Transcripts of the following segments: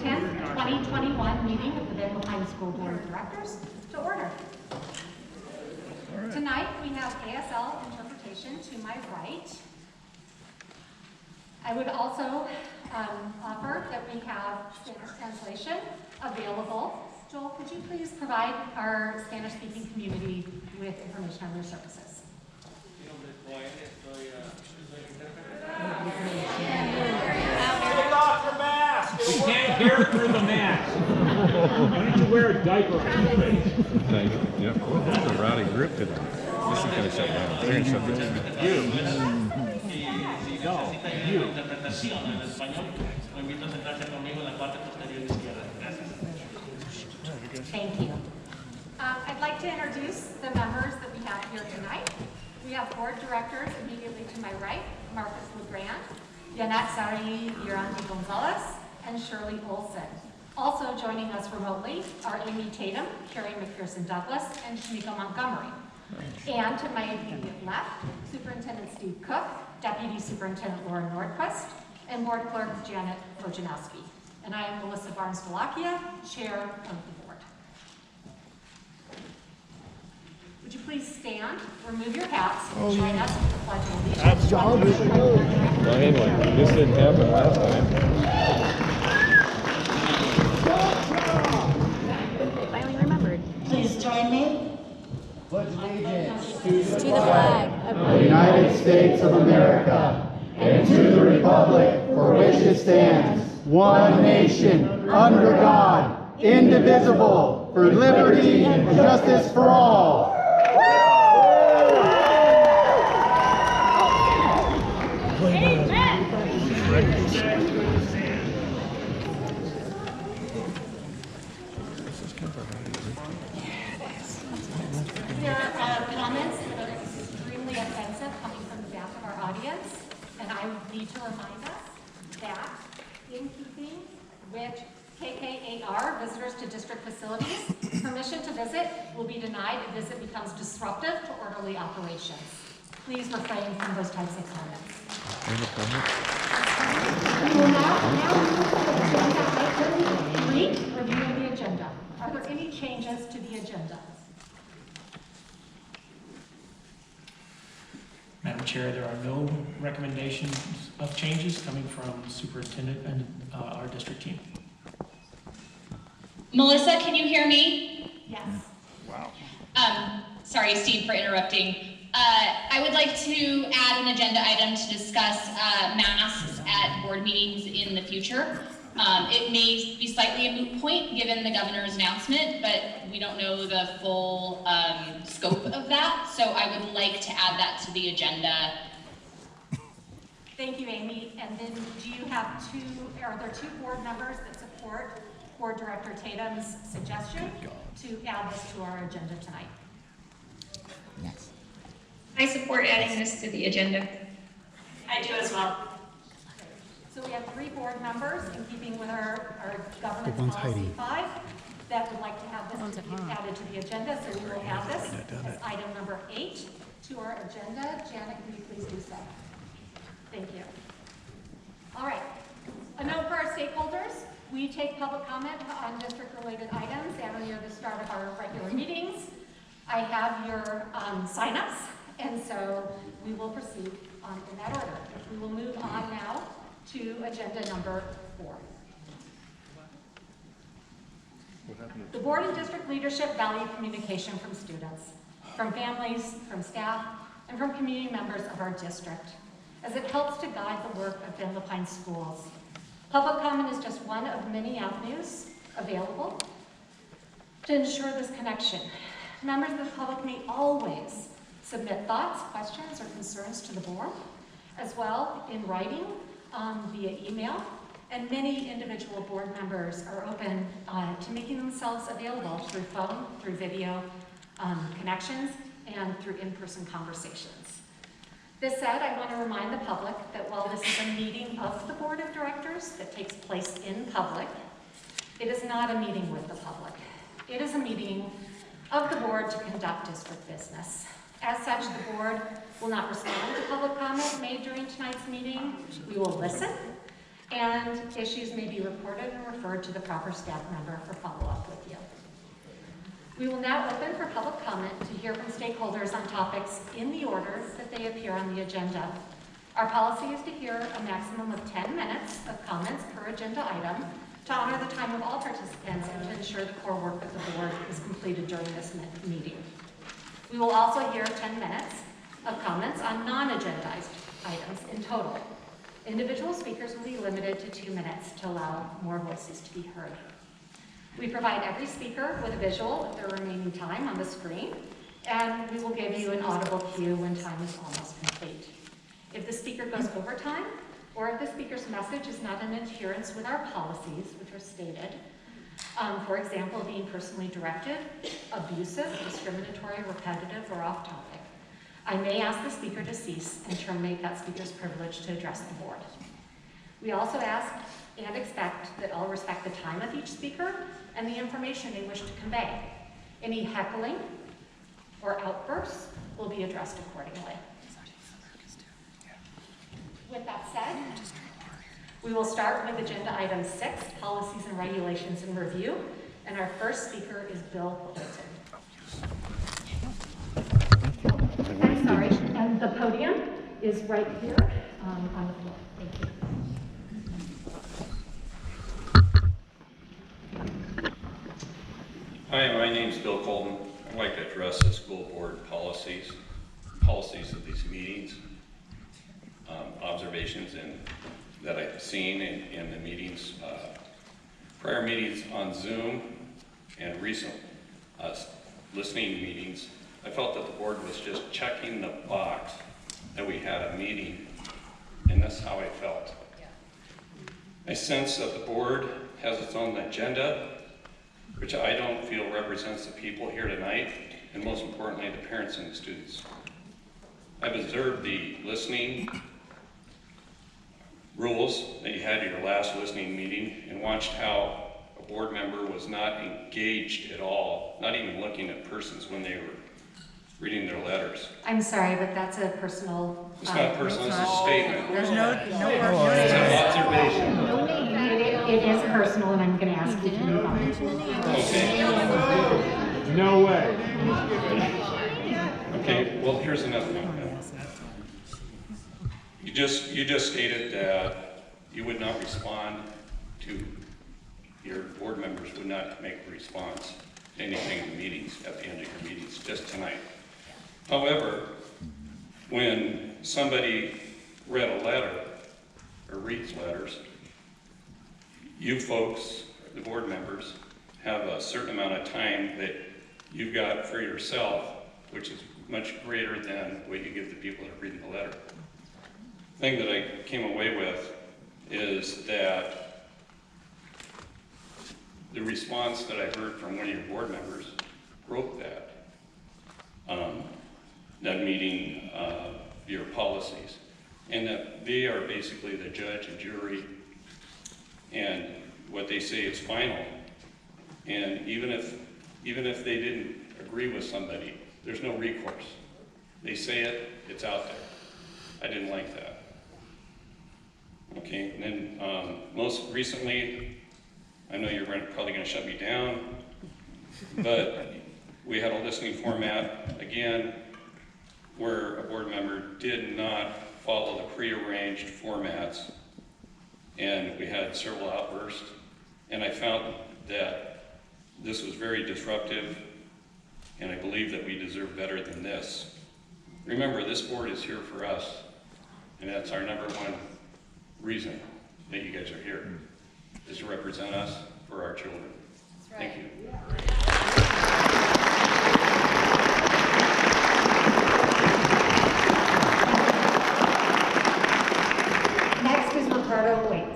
10th, 2021 meeting of the Bend Pine School Board of Directors to order. Tonight we have ASL interpretation to my right. I would also offer that we have Spanish translation available. Joel, could you please provide our Spanish-speaking community with information on their services? Take off your mask! We can't hear through the mask. Why don't you wear a diaper on your face? Thank you. Yep. Oh, that's a rowdy grip to them. This is going to shut down. They're going to shut this down. You. No, you. Thank you. I'd like to introduce the members that we have here tonight. We have board directors immediately to my right, Marcus LeGrand, Yanette Sari Yerandi Gonzalez, and Shirley Olson. Also joining us remotely are Amy Tatum, Carrie McPherson Douglas, and Shamika Montgomery. And to my immediate left, Superintendent Steve Cook, Deputy Superintendent Lauren Nordquist, and Board Clerk Janet Wojciechowski. And I am Melissa Barnes-Delakia, Chair of the Board. Would you please stand, remove your hats, and join us with the Pledge of Allegiance. Well, anyway, this didn't happen last time. Finally remembered. Please join me. Pledge allegiance To the flag of the United States of America and to the republic for which it stands, one nation, under God, indivisible, for liberty and justice for all. There are comments that are extremely offensive coming from the back of our audience, and I need to remind us that in keeping with KKAR, visitors to district facilities, permission to visit will be denied if visit becomes disruptive to orderly operations. Please refrain from those types of comments. We will now move to agenda item 3, review of the agenda. Are there any changes to the agenda? Madam Chair, there are no recommendations of changes coming from the superintendent and our district team. Melissa, can you hear me? Yes. Wow. Sorry, Steve, for interrupting. I would like to add an agenda item to discuss masks at board meetings in the future. It may be slightly a moot point given the governor's announcement, but we don't know the full scope of that. So I would like to add that to the agenda. Thank you, Amy. And then are there two board members that support Board Director Tatum's suggestion to add this to our agenda tonight? Yes. I support adding this to the agenda. I do as well. So we have 3 board members in keeping with our governance policy 5 that would like to have this to be added to the agenda. So we will add this as item number 8 to our agenda. Janet, can you please do so? Thank you. All right. A note for our stakeholders. We take public comment on district-related items at or near the start of our regular meetings. I have your sign-ups, and so we will proceed in that order. We will move on now to agenda number 4. The board and district leadership value communication from students, from families, from staff, and from community members of our district, as it helps to guide the work of Bend Pine Schools. Public comment is just one of many avenues available to ensure this connection. Members of the public may always submit thoughts, questions, or concerns to the board, as well in writing, via email, and many individual board members are open to making themselves available through phone, through video connections, and through in-person conversations. This said, I want to remind the public that while this is a meeting of the Board of Directors that takes place in public, it is not a meeting with the public. It is a meeting of the board to conduct district business. As such, the board will not respond to public comment made during tonight's meeting. We will listen and issues may be reported and referred to the proper staff member for follow-up with you. We will now open for public comment to hear from stakeholders on topics in the order that they appear on the agenda. Our policy is to hear a maximum of 10 minutes of comments per agenda item to honor the time of all participants and to ensure the core work of the board is completed during this meeting. We will also hear 10 minutes of comments on non-agendized items in total. Individual speakers will be limited to 2 minutes to allow more voices to be heard. We provide every speaker with a visual of their remaining time on the screen, and we will give you an audible cue when time is almost complete. If the speaker goes over time, or if the speaker's message is not in adherence with our policies, which are stated, for example, being personally directed, abusive, discriminatory, repetitive, or off topic, I may ask the speaker to cease and terminate that speaker's privilege to address the board. We also ask and expect that all respect the time of each speaker and the information they wish to convey. Any heckling or outbursts will be addressed accordingly. With that said, we will start with agenda item 6, policies and regulations in review, and our first speaker is Bill Hilton. I'm sorry, and the podium is right here on the floor. Thank you. Hi, my name's Bill Colton. I'd like to address the school board policies of these meetings, observations that I've seen in the meetings, prior meetings on Zoom and recent listening meetings. I felt that the board was just checking the box that we had a meeting, and that's how I felt. I sense that the board has its own agenda, which I don't feel represents the people here tonight, and most importantly, the parents and the students. I've observed the listening rules that you had at your last listening meeting and watched how a board member was not engaged at all, not even looking at persons when they were reading their letters. I'm sorry, but that's a personal... It's not personal, it's a statement. There's no It's an observation. It is personal, and I'm going to ask you to move on. Okay. No way. Okay, well, here's another one. You just stated that you would not respond to, your board members would not make a response to anything in the meetings, at the end of your meetings, just tonight. However, when somebody read a letter, or reads letters, you folks, the board members, have a certain amount of time that you've got for yourself, which is much greater than what you give the people that are reading the letter. The thing that I came away with is that the response that I heard from one of your board members wrote that meeting your policies, and that they are basically the judge and jury, and what they say is final. And even if they didn't agree with somebody, there's no recourse. They say it, it's out there. I didn't like that. Okay, and then most recently, I know you're probably going to shut me down, but we had a listening format, again, where a board member did not follow the prearranged formats, and we had several outbursts, and I found that this was very disruptive, and I believe that we deserve better than this. Remember, this board is here for us, and that's our number one reason that you guys are here, is to represent us for our children. Thank you. Next is Ricardo Waits.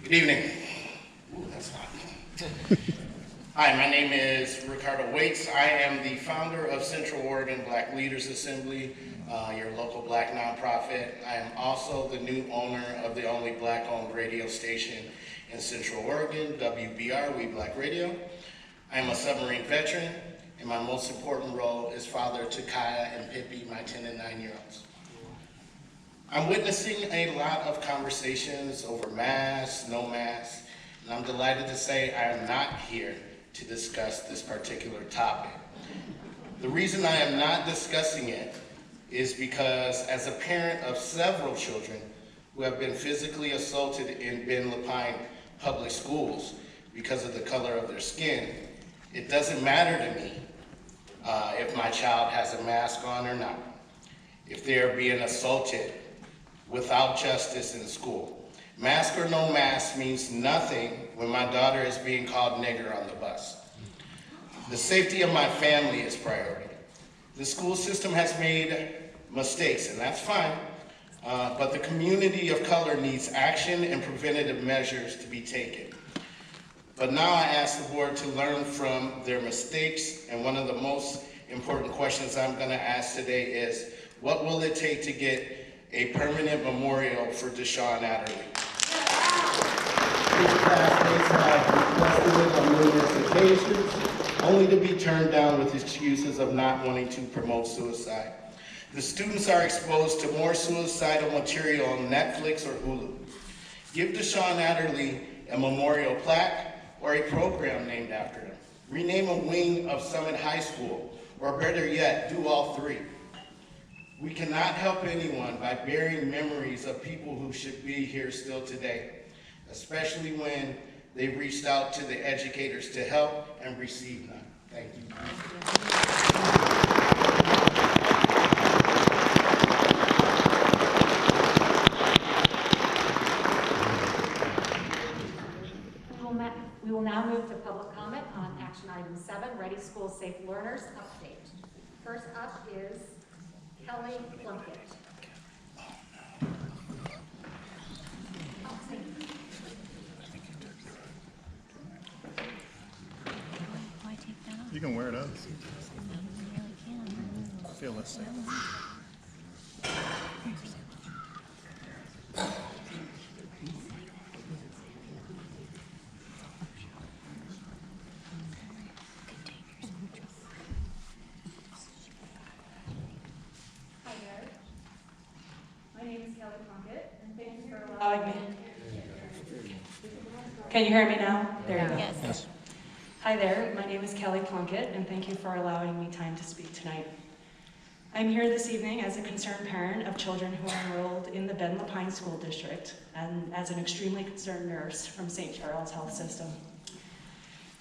Good evening. Ooh, that's hot. Hi, my name is Ricardo Waits. I am the founder of Central Oregon Black Leaders Assembly, your local black nonprofit. I am also the new owner of the only black-owned radio station in Central Oregon, WBR, We Black Radio. I am a submarine veteran, and my most important role is father to Kaya and Pippi, my 10 and 9-year-olds. I'm witnessing a lot of conversations over masks, no masks, and I'm delighted to say I am not here to discuss this particular topic. The reason I am not discussing it is because as a parent of several children who have been physically assaulted in Ben Lapine public schools because of the color of their skin, it doesn't matter to me if my child has a mask on or not, if they are being assaulted without justice in school. Mask or no mask means nothing when my daughter is being called nigger on the bus. The safety of my family is priority. The school system has made mistakes, and that's fine, but the community of color needs action and preventative measures to be taken. But now I ask the board to learn from their mistakes, and one of the most important questions I'm going to ask today is, what will it take to get a permanent memorial for Deshaun Adderley? His classmates have requested it on numerous occasions, only to be turned down with excuses of not wanting to promote suicide. The students are exposed to more suicidal material on Netflix or Hulu. Give Deshaun Adderley a memorial plaque or a program named after him. Rename a wing of Summit High School, or better yet, do all three. We cannot help anyone by burying memories of people who should be here still today, especially when they reached out to the educators to help and receive none. Thank you. We will now move to public comment on action item 7, Ready School Safe Learners update. First up is Kelly Plunkett. You can wear it up. Feel less safe. Can you hear me now? There you go. Yes. Hi there, my name is Kelly Plunkett, and thank you for allowing me time to speak tonight. I'm here this evening as a concerned parent of children who are enrolled in the Ben Lapine School District and as an extremely concerned nurse from St. Charles Health System.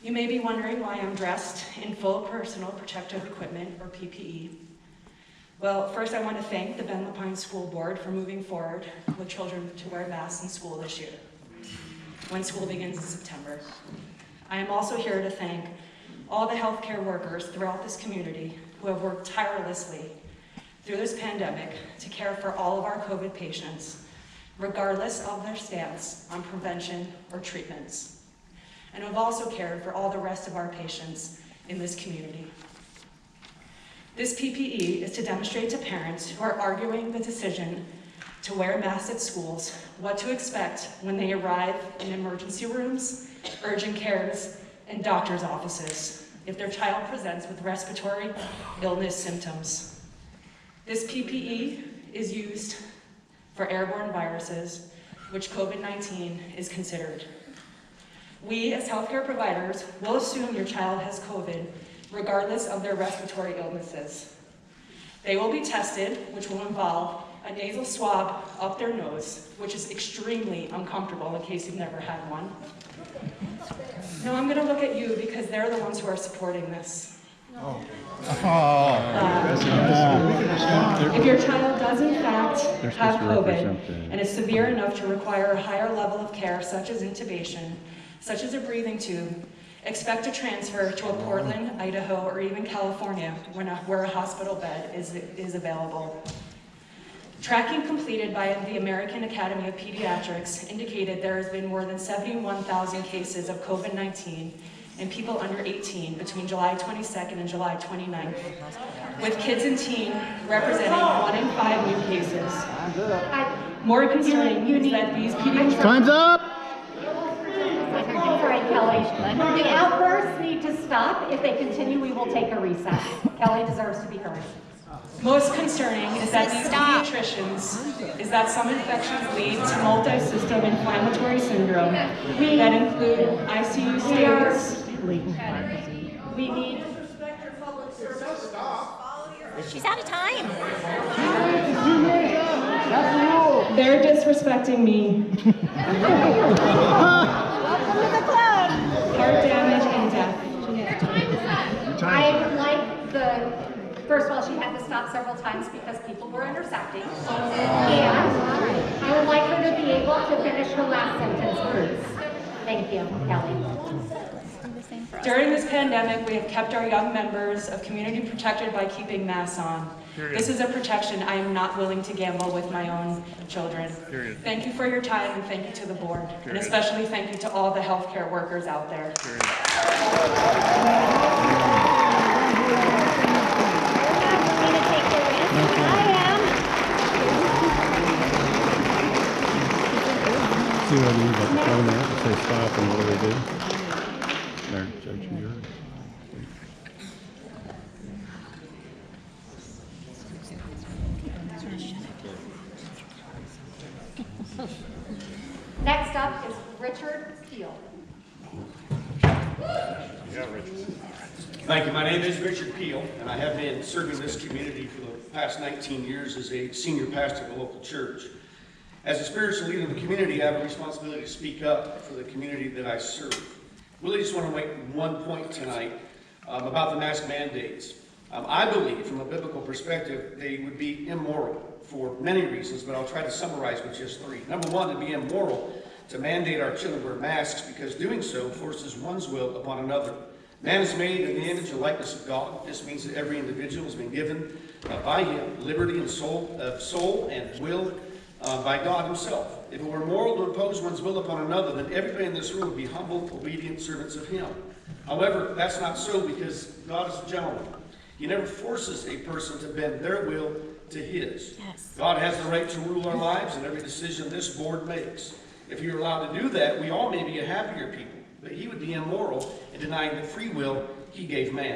You may be wondering why I'm dressed in full personal protective equipment, or PPE. Well, first I want to thank the Ben Lapine School Board for moving forward with children to wear masks in school this year, when school begins in September. I am also here to thank all the healthcare workers throughout this community who have worked tirelessly through this pandemic to care for all of our COVID patients, regardless of their stance on prevention or treatments, and who have also cared for all the rest of our patients in this community. This PPE is to demonstrate to parents who are arguing the decision to wear masks at schools what to expect when they arrive in emergency rooms, urgent cares, and doctor's offices if their child presents with respiratory illness symptoms. This PPE is used for airborne viruses, which COVID-19 is considered. We, as healthcare providers, will assume your child has COVID regardless of their respiratory illnesses. They will be tested, which will involve a nasal swab up their nose, which is extremely uncomfortable in case you've never had one. Now I'm gonna look at you because they're the ones who are supporting this. If your child does in fact have COVID and is severe enough to require a higher level of care, such as intubation, such as a breathing tube, expect a transfer to a Portland, Idaho, or even California where a hospital bed is available. Tracking completed by the American Academy of Pediatrics indicated there has been more than 71,000 cases of COVID-19 and people under 18 between July 22nd and July 29th, with kids and teen representing 1 in 5 new cases. More concerning is that these pediatric... Time's up! All right, Kelly. The outbursts need to stop. If they continue, we will take a recess. Kelly deserves to be heard. Most concerning is that these pediatricians, is that some infections lead to multi-system inflammatory syndrome that include ICU stays. We need... She's out of time. They're disrespecting me. Welcome to the club. Heart damage and death. I would like first of all, she had to stop several times because people were intersecting. And I would like her to be able to finish her last sentence, please. Thank you, Kelly. During this pandemic, we have kept our young members of community protected by keeping masks on. This is a protection I am not willing to gamble with my own children. Thank you for your time, and thank you to the board. And especially thank you to all the healthcare workers out there. See what I mean about the phone out, if they stop and what do they do? They're judging you. Next up is Richard Peel. Yeah, Richard. Thank you. My name is Richard Peel, and I have been serving this community for the past 19 years as a senior pastor of a local church. As a spiritual leader of the community, I have a responsibility to speak up for the community that I serve. Really just want to make one point tonight about the mask mandates. I believe, from a biblical perspective, they would be immoral for many reasons, but I'll try to summarize with just 3. Number 1, it'd be immoral to mandate our children wear masks because doing so forces one's will upon another. Man is made in the image and likeness of God. This means that every individual has been given by Him liberty and soul and will by God Himself. If it were moral to impose one's will upon another, then everybody in this room would be humble, obedient servants of Him. However, that's not so because God is a gentleman. He never forces a person to bend their will to His. Yes. God has the right to rule our lives and every decision this board makes. If He were allowed to do that, we all may be a happier people. But He would be immoral in denying the free will He gave man.